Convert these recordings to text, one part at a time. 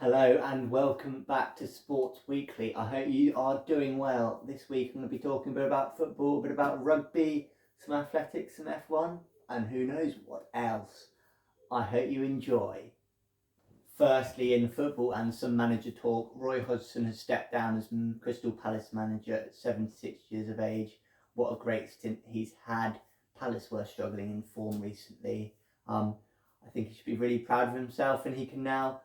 Hello and welcome back to Sports Weekly. I hope you are doing well. This week I'm going to be talking a bit about football, a bit about rugby, some athletics, some F1, and who knows what else. I hope you enjoy. Firstly, in football and some manager talk, Roy Hodgson has stepped down as Crystal Palace manager at 76 years of age. What a great stint he's had. Palace were struggling in form recently. I think he should be really proud of himself, and he can now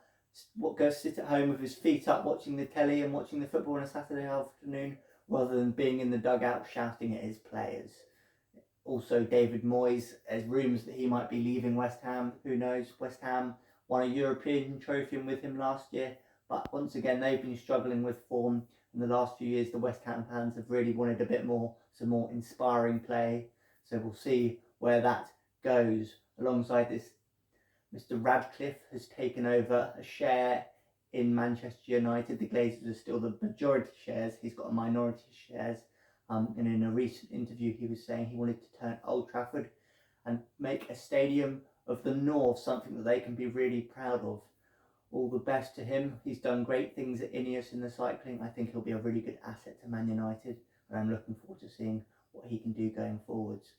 go sit at home with his feet up watching the telly and watching the football on a Saturday afternoon rather than being in the dugout shouting at his players. Also, David Moyes, there's rumours that he might be leaving West Ham. Who knows? West Ham won a European trophy with him last year, but once again they've been struggling with form in the last few years. The West Ham fans have really wanted a bit more, some more inspiring play, so we'll see where that goes. Alongside this, Mr. Radcliffe has taken over a share in Manchester United. The Glazers are still the majority shares. He's got a minority shares. And in a recent interview, he was saying he wanted to turn Old Trafford and make a stadium of the North, something that they can be really proud of. All the best to him. He's done great things at Ineos in the cycling. I think he'll be a really good asset to Man United, and I'm looking forward to seeing what he can do going forwards.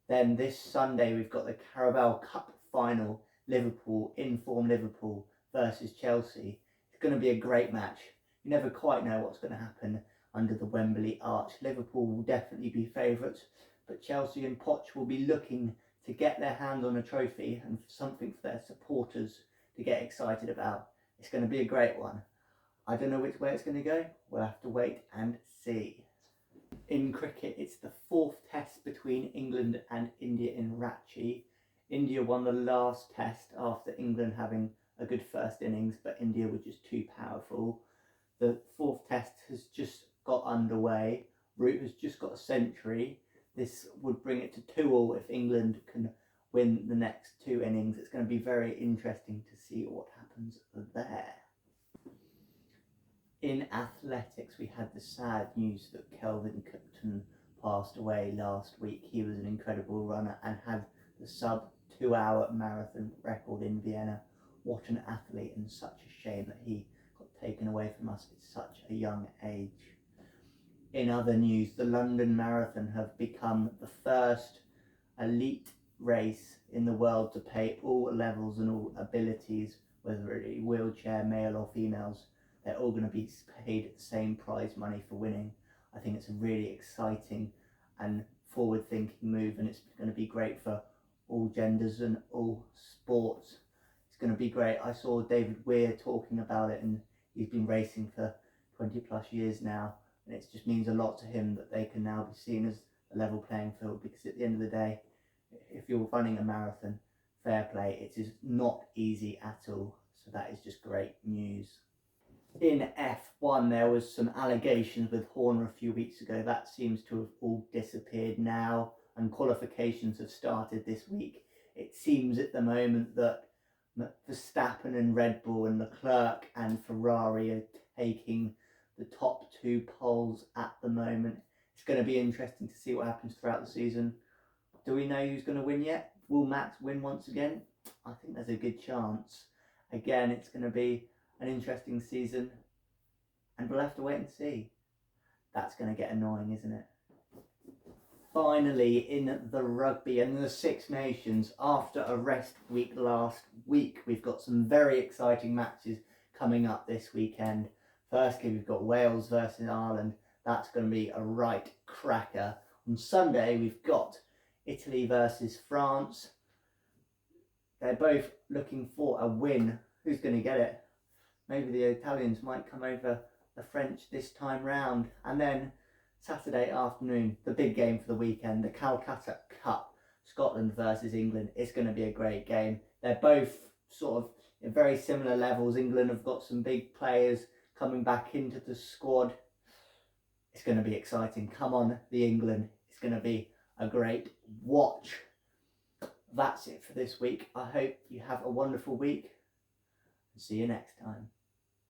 Then this Sunday, we've got the Carabao Cup final. Liverpool, in-form Liverpool versus Chelsea. It's going to be a great match. You never quite know what's going to happen under the Wembley arch. Liverpool will definitely be favourites, but Chelsea and Poch will be looking to get their hands on a trophy and something for their supporters to get excited about. It's going to be a great one. I don't know which way it's going to go. We'll have to wait and see. In cricket, it's the fourth test between England and India in Ranchi. India won the last test after England having a good first innings, but India were just too powerful. The fourth test has just got underway. Root has just got a century. This would bring it to 2-2 if England can win the next two innings. It's going to be very interesting to see what happens there. In athletics, we had the sad news that Kelvin Cookton passed away last week. He was an incredible runner and had the sub-2-hour marathon record in Vienna. What an athlete, and such a shame that he got taken away from us at such a young age. In other news, the London Marathon have become the first elite race in the world to pay all levels and all abilities, whether it be wheelchair, male or females. They're all going to be paid the same prize money for winning. I think it's a really exciting and forward-thinking move, and it's going to be great for all genders and all sports. It's going to be great. I saw David Weir talking about it, and he's been racing for 20 plus years now, and it just means a lot to him that they can now be seen as a level playing field, because at the end of the day, if you're running a marathon, fair play, it is not easy at all. So that is just great news. In F1, there was some allegations with Horner a few weeks ago. That seems to have all disappeared now, and qualifications have started this week. It seems at the moment that Verstappen and Red Bull and Leclerc and Ferrari are taking the top two poles at the moment. It's going to be interesting to see what happens throughout the season. Do we know who's going to win yet? Will Max win once again? I think there's a good chance. Again, it's going to be an interesting season, and we'll have to wait and see. That's going to get annoying, isn't it? Finally, in the rugby and the Six Nations, after a rest week last week, we've got some very exciting matches coming up this weekend. Firstly, we've got Wales versus Ireland. That's going to be a right cracker. On Sunday, we've got Italy versus France. They're both looking for a win. Who's going to get it? Maybe the Italians might come over the French this time round. And then Saturday afternoon, the big game for the weekend, the Calcutta Cup, Scotland versus England. It's going to be a great game. They're both sort of at very similar levels. England have got some big players coming back into the squad. It's going to be exciting. Come on, the England. It's going to be a great watch. That's it for this week. I hope you have a wonderful week, and see you next time.